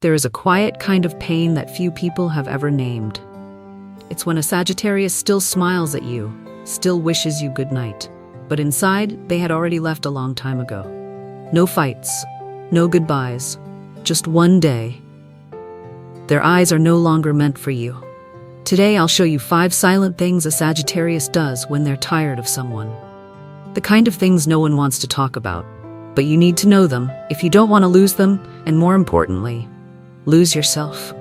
There is a quiet kind of pain that few people have ever named. It's when a Sagittarius still smiles at you, still wishes you good night, but inside, they had already left a long time ago. No fights, no goodbyes, just one day. Their eyes are no longer meant for you. Today, I'll show you 5 silent things a Sagittarius does when they're tired of someone. The kind of things no one wants to talk about, but you need to know them if you don't want to lose them, and more importantly, lose yourself.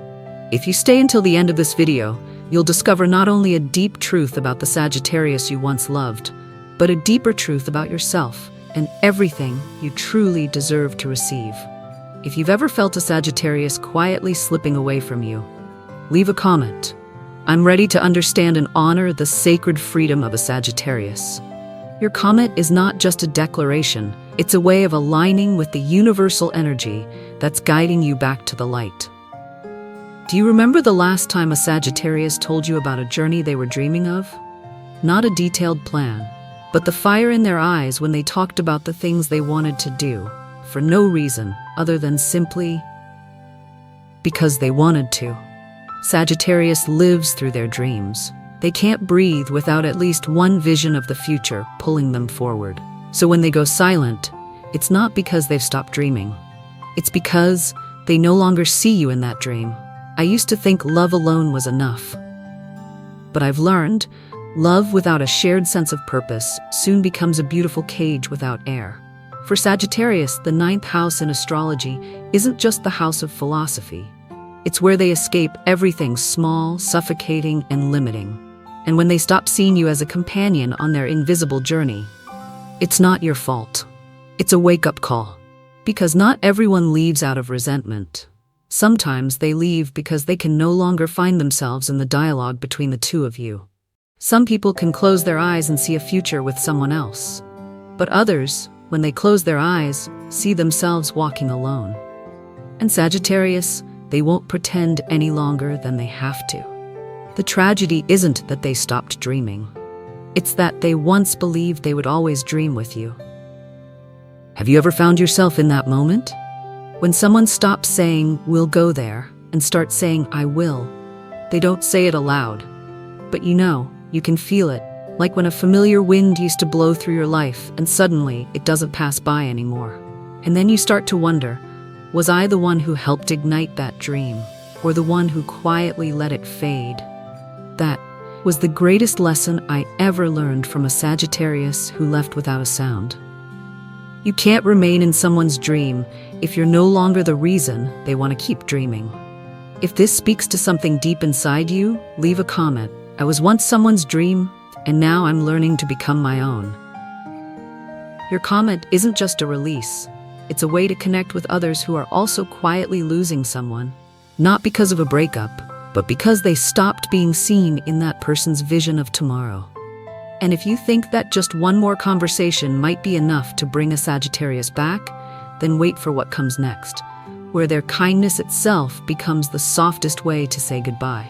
If you stay until the end of this video, you'll discover not only a deep truth about the Sagittarius you once loved, but a deeper truth about yourself and everything you truly deserve to receive. If you've ever felt a Sagittarius quietly slipping away from you, leave a comment. I'm ready to understand and honor the sacred freedom of a Sagittarius. Your comment is not just a declaration, it's a way of aligning with the universal energy that's guiding you back to the light. Do you remember the last time a Sagittarius told you about a journey they were dreaming of? Not a detailed plan, but the fire in their eyes when they talked about the things they wanted to do, for no reason other than simply because they wanted to. Sagittarius lives through their dreams. They can't breathe without at least one vision of the future pulling them forward. So when they go silent, it's not because they've stopped dreaming. It's because they no longer see you in that dream. I used to think love alone was enough. But I've learned, love without a shared sense of purpose soon becomes a beautiful cage without air. For Sagittarius, the 9th house in astrology isn't just the house of philosophy. It's where they escape everything small, suffocating, and limiting. And when they stop seeing you as a companion on their invisible journey, it's not your fault. It's a wake-up call. Because not everyone leaves out of resentment. Sometimes they leave because they can no longer find themselves in the dialogue between the two of you. Some people can close their eyes and see a future with someone else. But others, when they close their eyes, see themselves walking alone. And Sagittarius, they won't pretend any longer than they have to. The tragedy isn't that they stopped dreaming. It's that they once believed they would always dream with you. Have you ever found yourself in that moment? When someone stops saying, "We'll go there," and starts saying, "I will." They don't say it aloud. But you can feel it, like when a familiar wind used to blow through your life and suddenly it doesn't pass by anymore. And then you start to wonder, was I the one who helped ignite that dream, or the one who quietly let it fade? That was the greatest lesson I ever learned from a Sagittarius who left without a sound. You can't remain in someone's dream if you're no longer the reason they want to keep dreaming. If this speaks to something deep inside you, leave a comment. I was once someone's dream, and now I'm learning to become my own. Your comment isn't just a release. It's a way to connect with others who are also quietly losing someone, not because of a breakup, but because they stopped being seen in that person's vision of tomorrow. And if you think that just one more conversation might be enough to bring a Sagittarius back, then wait for what comes next, where their kindness itself becomes the softest way to say goodbye.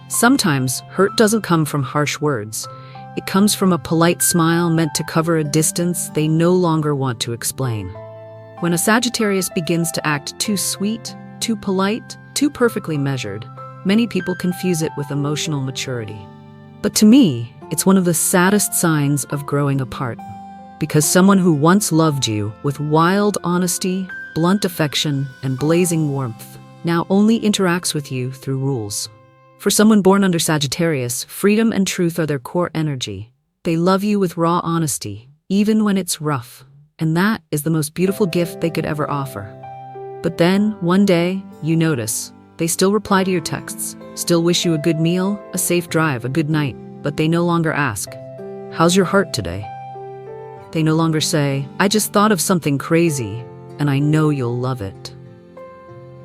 Sometimes hurt doesn't come from harsh words. It comes from a polite smile meant to cover a distance they no longer want to explain. When a Sagittarius begins to act too sweet, too polite, too perfectly measured, many people confuse it with emotional maturity. But to me, it's one of the saddest signs of growing apart. Because someone who once loved you with wild honesty, blunt affection, and blazing warmth now only interacts with you through rules. For someone born under Sagittarius, freedom and truth are their core energy. They love you with raw honesty, even when it's rough. And that is the most beautiful gift they could ever offer. But then, one day, you notice, they still reply to your texts, still wish you a good meal, a safe drive, a good night, but they no longer ask, "How's your heart today?" They no longer say, "I just thought of something crazy, and I know you'll love it."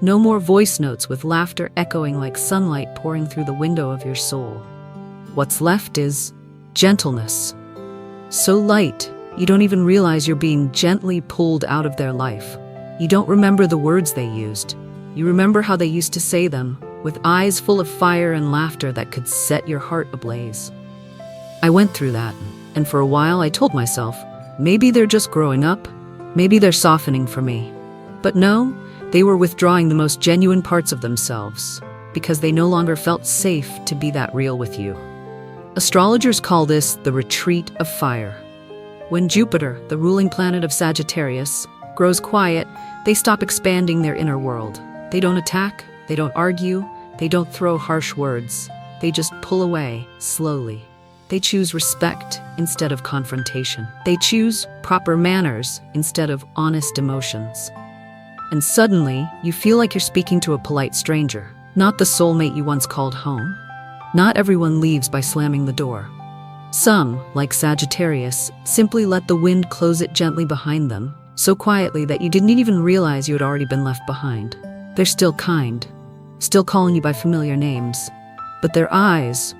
No more voice notes with laughter echoing like sunlight pouring through the window of your soul. What's left is gentleness. So light, you don't even realize you're being gently pulled out of their life. You don't remember the words they used. You remember how they used to say them, with eyes full of fire and laughter that could set your heart ablaze. I went through that, and for a while I told myself, maybe they're just growing up, maybe they're softening for me. But no, They were withdrawing the most genuine parts of themselves because they no longer felt safe to be that real with you. Astrologers call this the retreat of fire. When Jupiter, the ruling planet of Sagittarius, grows quiet, they stop expanding their inner world. They don't attack, they don't argue, they don't throw harsh words. They just pull away, slowly. They choose respect instead of confrontation. They choose proper manners instead of honest emotions. And suddenly, you feel like you're speaking to a polite stranger, not the soulmate you once called home. Not everyone leaves by slamming the door. Some, like Sagittarius, simply let the wind close it gently behind them, so quietly that you didn't even realize you had already been left behind. They're still kind, still calling you by familiar names, but their eyes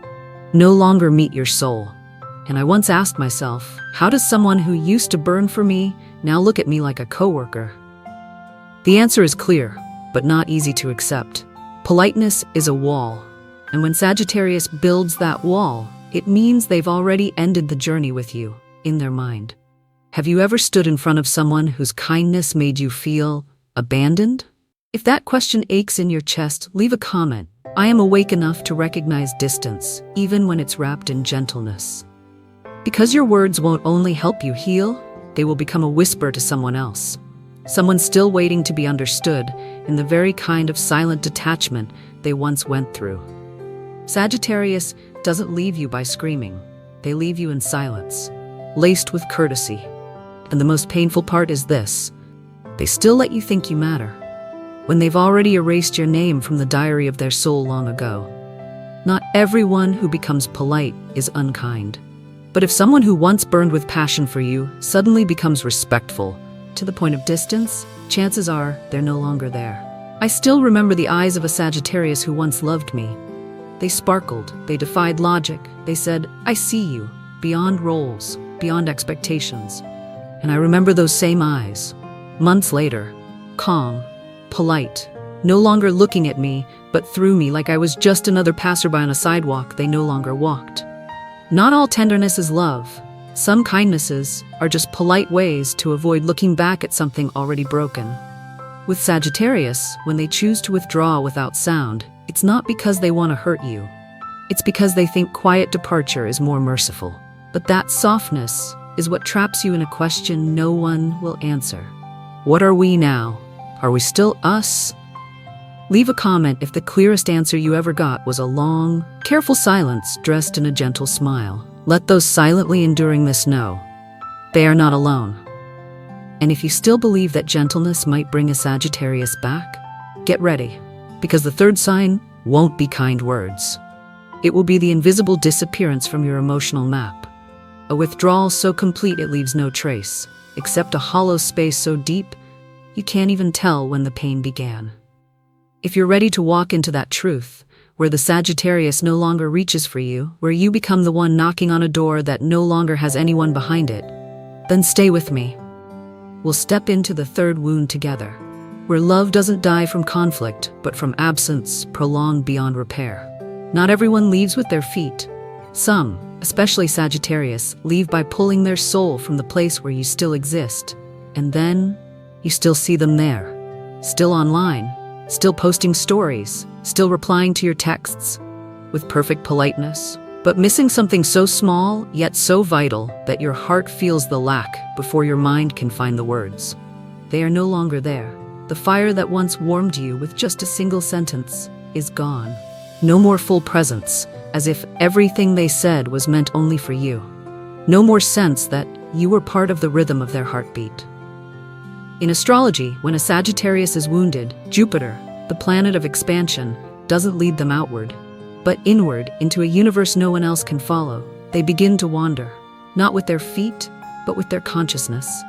no longer meet your soul. And I once asked myself, how does someone who used to burn for me now look at me like a coworker? The answer is clear, but not easy to accept. Politeness is a wall, and when Sagittarius builds that wall, it means they've already ended the journey with you, in their mind. Have you ever stood in front of someone whose kindness made you feel abandoned? If that question aches in your chest, leave a comment. I am awake enough to recognize distance, even when it's wrapped in gentleness. Because your words won't only help you heal, they will become a whisper to someone else. Someone still waiting to be understood in the very kind of silent detachment they once went through. Sagittarius doesn't leave you by screaming. They leave you in silence, laced with courtesy. And the most painful part is this: they still let you think you matter, when they've already erased your name from the diary of their soul long ago. Not everyone who becomes polite is unkind. But if someone who once burned with passion for you suddenly becomes respectful, to the point of distance, chances are they're no longer there. I still remember the eyes of a Sagittarius who once loved me. They sparkled, they defied logic, they said, "I see you," beyond roles, beyond expectations. And I remember those same eyes, months later, calm, polite, no longer looking at me, but through me like I was just another passerby on a sidewalk they no longer walked. Not all tenderness is love. Some kindnesses are just polite ways to avoid looking back at something already broken. With Sagittarius, when they choose to withdraw without sound, it's not because they want to hurt you. It's because they think quiet departure is more merciful. But that softness is what traps you in a question no one will answer. What are we now? Are we still us? Leave a comment if the clearest answer you ever got was a long, careful silence dressed in a gentle smile. Let those silently enduring this know they are not alone. And if you still believe that gentleness might bring a Sagittarius back, get ready, because the third sign won't be kind words. It will be the invisible disappearance from your emotional map. A withdrawal so complete it leaves no trace, except a hollow space so deep you can't even tell when the pain began. If you're ready to walk into that truth, where the Sagittarius no longer reaches for you, where you become the one knocking on a door that no longer has anyone behind it, then stay with me. We'll step into the third wound together, where love doesn't die from conflict, but from absence prolonged beyond repair. Not everyone leaves with their feet. Some, especially Sagittarius, leave by pulling their soul from the place where you still exist. And then, you still see them there, still online, still posting stories, still replying to your texts, with perfect politeness, but missing something so small, yet so vital, that your heart feels the lack before your mind can find the words. They are no longer there. The fire that once warmed you with just a single sentence is gone. No more full presence, as if everything they said was meant only for you. No more sense that you were part of the rhythm of their heartbeat. In astrology, when a Sagittarius is wounded, Jupiter, the planet of expansion, doesn't lead them outward, but inward into a universe no one else can follow. They begin to wander, not with their feet, but with their consciousness.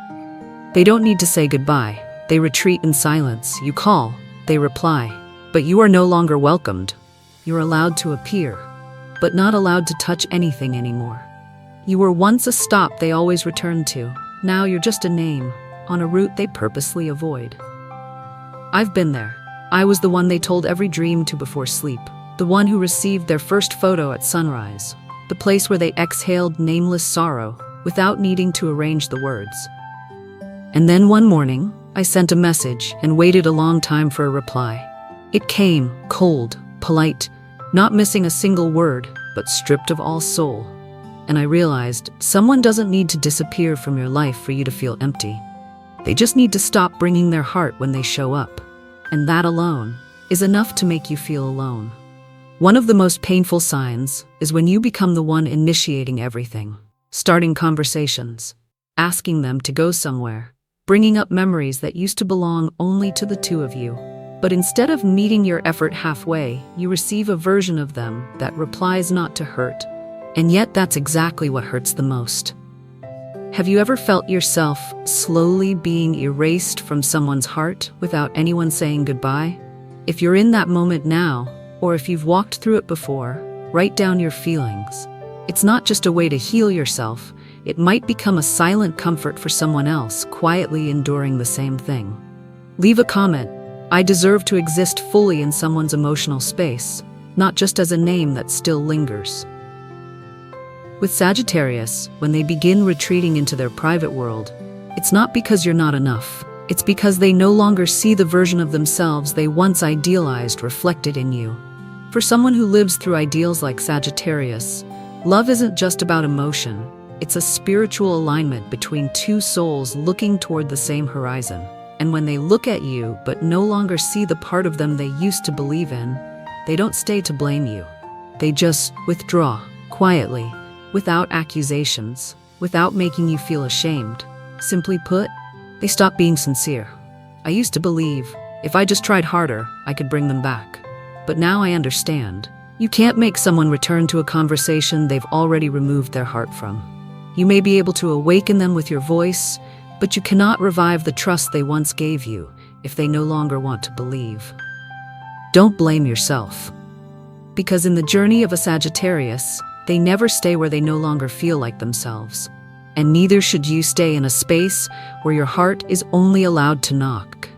They don't need to say goodbye. They retreat in silence. You call, they reply, but you are no longer welcomed. You're allowed to appear, but not allowed to touch anything anymore. You were once a stop they always returned to. Now you're just a name on a route they purposely avoid. I've been there. I was the one they told every dream to before sleep, the one who received their first photo at sunrise, the place where they exhaled nameless sorrow without needing to arrange the words. And then one morning, I sent a message and waited a long time for a reply. It came, cold, polite, not missing a single word, but stripped of all soul. And I realized someone doesn't need to disappear from your life for you to feel empty. They just need to stop bringing their heart when they show up. And that alone is enough to make you feel alone. One of the most painful signs is when you become the one initiating everything, starting conversations, asking them to go somewhere, bringing up memories that used to belong only to the two of you. But instead of meeting your effort halfway, you receive a version of them that replies not to hurt. And yet that's exactly what hurts the most. Have you ever felt yourself slowly being erased from someone's heart without anyone saying goodbye? If you're in that moment now, or if you've walked through it before, write down your feelings. It's not just a way to heal yourself, it might become a silent comfort for someone else quietly enduring the same thing. Leave a comment. I deserve to exist fully in someone's emotional space, not just as a name that still lingers. With Sagittarius, when they begin retreating into their private world, it's not because you're not enough. It's because they no longer see the version of themselves they once idealized reflected in you. For someone who lives through ideals like Sagittarius, love isn't just about emotion. It's a spiritual alignment between two souls looking toward the same horizon. And when they look at you but no longer see the part of them they used to believe in, they don't stay to blame you. They just withdraw, quietly, without accusations, without making you feel ashamed. Simply put, they stop being sincere. I used to believe, if I just tried harder, I could bring them back. But now I understand. You can't make someone return to a conversation they've already removed their heart from. You may be able to awaken them with your voice, but you cannot revive the trust they once gave you if they no longer want to believe. Don't blame yourself. Because in the journey of a Sagittarius, they never stay where they no longer feel like themselves. And neither should you stay in a space where your heart is only allowed to knock,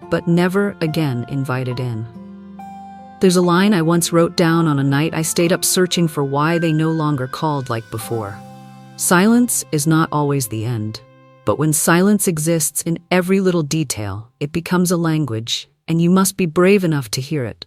but never again invited in. There's a line I once wrote down on a night I stayed up searching for why they no longer called like before. Silence is not always the end, but when silence exists in every little detail, it becomes a language, and you must be brave enough to hear it.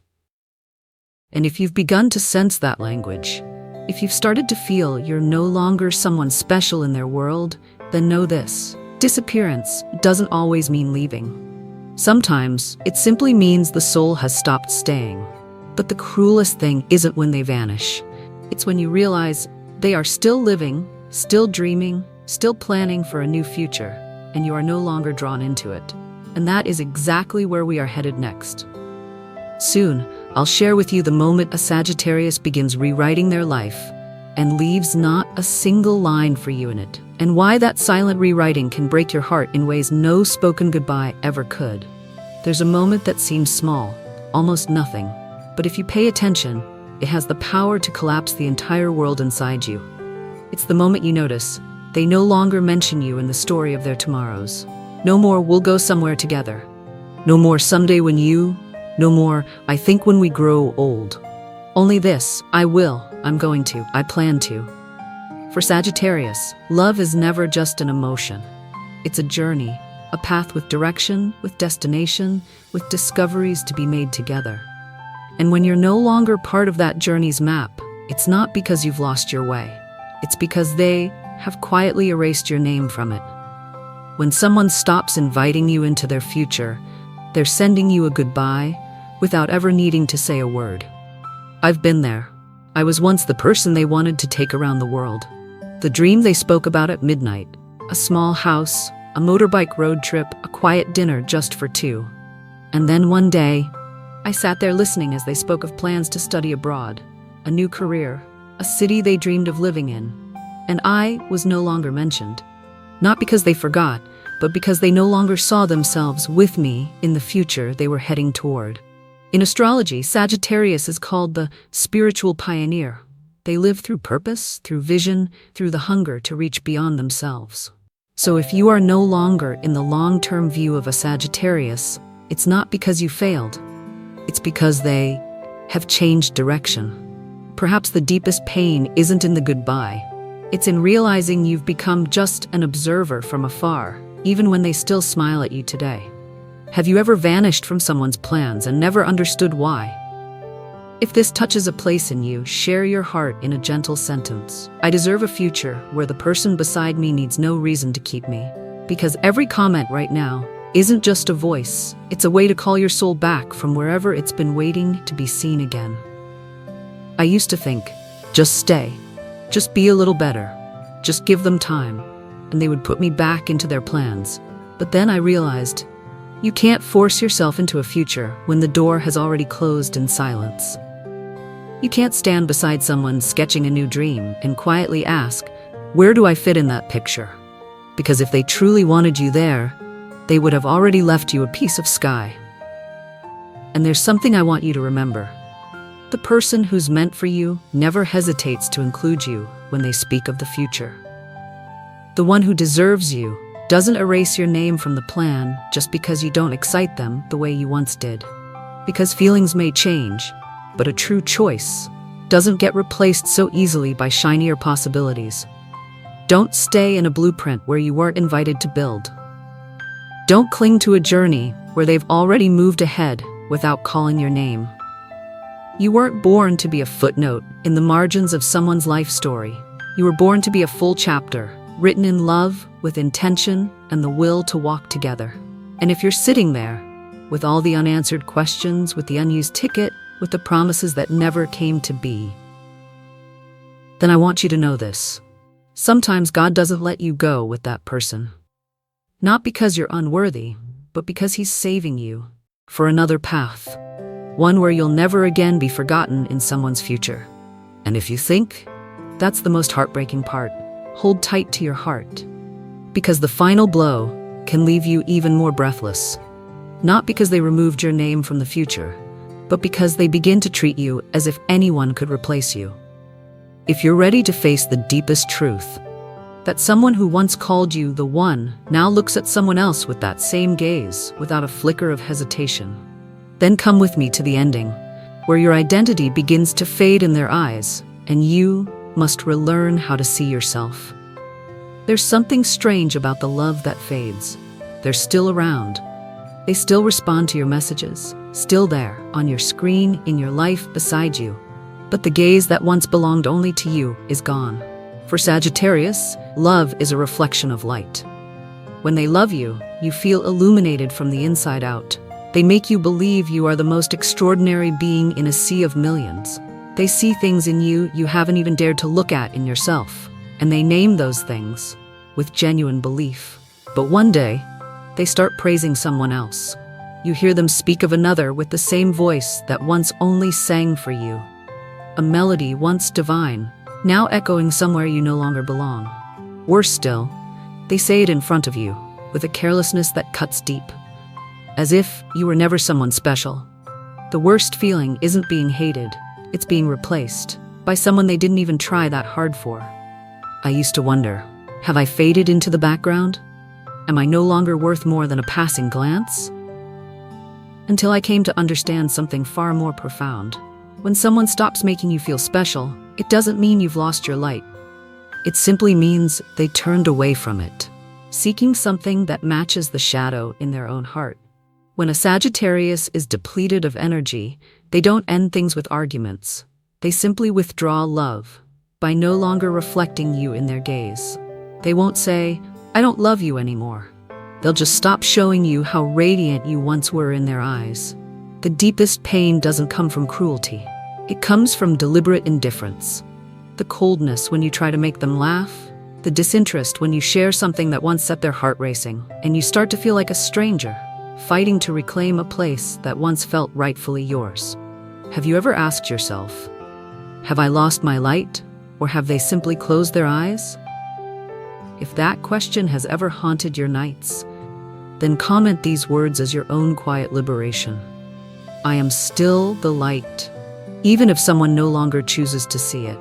And if you've begun to sense that language, if you've started to feel you're no longer someone special in their world, then know this: disappearance doesn't always mean leaving. Sometimes it simply means the soul has stopped staying. But the cruelest thing isn't when they vanish. It's when you realize they are still living, still dreaming, still planning for a new future, and you are no longer drawn into it. And that is exactly where we are headed next. Soon, I'll share with you the moment a Sagittarius begins rewriting their life and leaves not a single line for you in it, and why that silent rewriting can break your heart in ways no spoken goodbye ever could. There's a moment that seems small, almost nothing, but if you pay attention, it has the power to collapse the entire world inside you. It's the moment you notice they no longer mention you in the story of their tomorrows. No more "we'll go somewhere together." No more "someday when you." No more "I think when we grow old." Only this: "I will, I'm going to, I plan to." For Sagittarius, love is never just an emotion. It's a journey, a path with direction, with destination, with discoveries to be made together. And when you're no longer part of that journey's map, it's not because you've lost your way. It's because they have quietly erased your name from it. When someone stops inviting you into their future, they're sending you a goodbye without ever needing to say a word. I've been there. I was once the person they wanted to take around the world. The dream they spoke about at midnight. A small house, a motorbike road trip, a quiet dinner just for two. And then one day, I sat there listening as they spoke of plans to study abroad, a new career, a city they dreamed of living in. And I was no longer mentioned. Not because they forgot, but because they no longer saw themselves with me in the future they were heading toward. In astrology, Sagittarius is called the spiritual pioneer. They live through purpose, through vision, through the hunger to reach beyond themselves. So if you are no longer in the long-term view of a Sagittarius, it's not because you failed. It's because they have changed direction. Perhaps the deepest pain isn't in the goodbye. It's in realizing you've become just an observer from afar, even when they still smile at you today. Have you ever vanished from someone's plans and never understood why? If this touches a place in you, share your heart in a gentle sentence. I deserve a future where the person beside me needs no reason to keep me. Because every comment right now isn't just a voice, it's a way to call your soul back from wherever it's been waiting to be seen again. I used to think, just stay, just be a little better, just give them time, and they would put me back into their plans. But then I realized, you can't force yourself into a future when the door has already closed in silence. You can't stand beside someone sketching a new dream and quietly ask, where do I fit in that picture? Because if they truly wanted you there, they would have already left you a piece of sky. And there's something I want you to remember. The person who's meant for you never hesitates to include you when they speak of the future. The one who deserves you doesn't erase your name from the plan just because you don't excite them the way you once did. Because feelings may change, but a true choice doesn't get replaced so easily by shinier possibilities. Don't stay in a blueprint where you weren't invited to build. Don't cling to a journey where they've already moved ahead without calling your name. You weren't born to be a footnote in the margins of someone's life story. You were born to be a full chapter, written in love, with intention, and the will to walk together. And if you're sitting there, with all the unanswered questions, with the unused ticket, with the promises that never came to be, then I want you to know this. Sometimes God doesn't let you go with that person. Not because you're unworthy, but because He's saving you for another path. One where you'll never again be forgotten in someone's future. And if you think that's the most heartbreaking part, hold tight to your heart. Because the final blow can leave you even more breathless. Not because they removed your name from the future, but because they begin to treat you as if anyone could replace you. If you're ready to face the deepest truth, that someone who once called you the one now looks at someone else with that same gaze, without a flicker of hesitation, then come with me to the ending, where your identity begins to fade in their eyes, and you must relearn how to see yourself. There's something strange about the love that fades. They're still around. They still respond to your messages, still there, on your screen, in your life, beside you. But the gaze that once belonged only to you is gone. For Sagittarius, love is a reflection of light. When they love you, you feel illuminated from the inside out. They make you believe you are the most extraordinary being in a sea of millions. They see things in you you haven't even dared to look at in yourself, and they name those things with genuine belief. But one day, they start praising someone else. You hear them speak of another with the same voice that once only sang for you. A melody once divine, now echoing somewhere you no longer belong. Worse still, they say it in front of you, with a carelessness that cuts deep. As if you were never someone special. The worst feeling isn't being hated, it's being replaced by someone they didn't even try that hard for. I used to wonder, have I faded into the background? Am I no longer worth more than a passing glance? Until I came to understand something far more profound. When someone stops making you feel special, it doesn't mean you've lost your light. It simply means they turned away from it, seeking something that matches the shadow in their own heart. When a Sagittarius is depleted of energy, they don't end things with arguments. They simply withdraw love by no longer reflecting you in their gaze. They won't say, I don't love you anymore. They'll just stop showing you how radiant you once were in their eyes. The deepest pain doesn't come from cruelty. It comes from deliberate indifference. The coldness when you try to make them laugh, the disinterest when you share something that once set their heart racing, and you start to feel like a stranger, fighting to reclaim a place that once felt rightfully yours. Have you ever asked yourself, have I lost my light, or have they simply closed their eyes? If that question has ever haunted your nights, then comment these words as your own quiet liberation. I am still the light, even if someone no longer chooses to see it.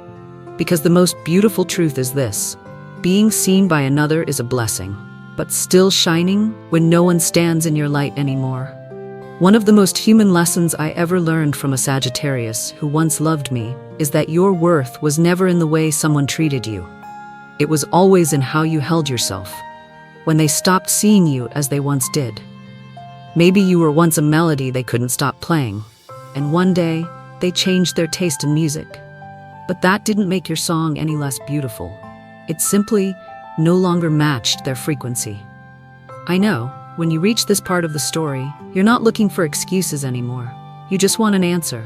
Because the most beautiful truth is this: being seen by another is a blessing, but still shining when no one stands in your light anymore. One of the most human lessons I ever learned from a Sagittarius who once loved me is that your worth was never in the way someone treated you. It was always in how you held yourself, when they stopped seeing you as they once did. Maybe you were once a melody they couldn't stop playing, and one day they changed their taste in music. But that didn't make your song any less beautiful. It simply no longer matched their frequency. I know, when you reach this part of the story, you're not looking for excuses anymore. You just want an answer.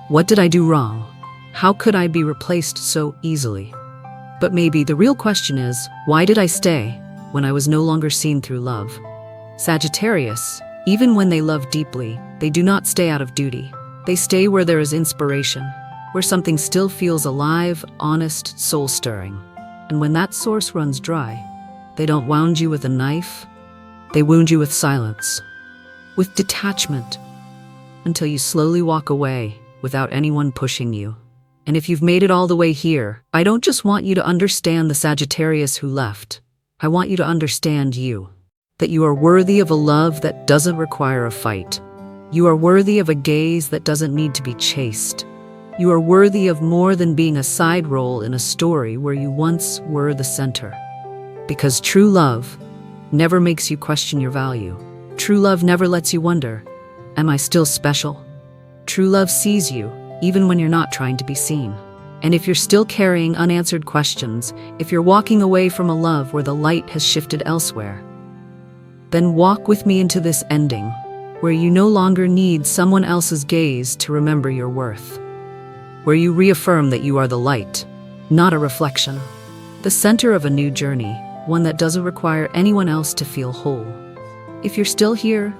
What did I do wrong? How could I be replaced so easily? But maybe the real question is, why did I stay when I was no longer seen through love? Sagittarius, even when they love deeply, they do not stay out of duty. They stay where there is inspiration, where something still feels alive, honest, soul-stirring. And when that source runs dry, they don't wound you with a knife, they wound you with silence, with detachment, until you slowly walk away without anyone pushing you. And if you've made it all the way here, I don't just want you to understand the Sagittarius who left. I want you to understand you. That you are worthy of a love that doesn't require a fight. You are worthy of a gaze that doesn't need to be chased. You are worthy of more than being a side role in a story where you once were the center. Because true love never makes you question your value. True love never lets you wonder, am I still special? True love sees you, even when you're not trying to be seen. And if you're still carrying unanswered questions, if you're walking away from a love where the light has shifted elsewhere, then walk with me into this ending, where you no longer need someone else's gaze to remember your worth. Where you reaffirm that you are the light, not a reflection. The center of a new journey, one that doesn't require anyone else to feel whole. If you're still here,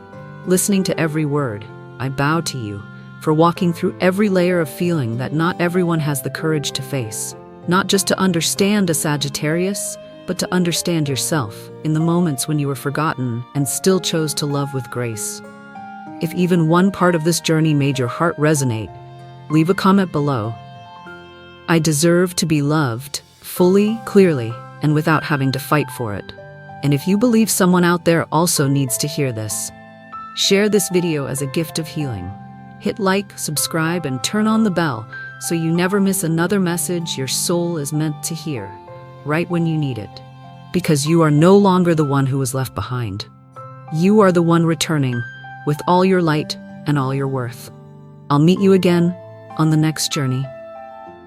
listening to every word, I bow to you for walking through every layer of feeling that not everyone has the courage to face. Not just to understand a Sagittarius, but to understand yourself in the moments when you were forgotten and still chose to love with grace. If even one part of this journey made your heart resonate, leave a comment below. I deserve to be loved, fully, clearly, and without having to fight for it. And if you believe someone out there also needs to hear this, share this video as a gift of healing. Hit like, subscribe, and turn on the bell so you never miss another message your soul is meant to hear, right when you need it. Because you are no longer the one who was left behind. You are the one returning with all your light and all your worth. I'll meet you again on the next journey.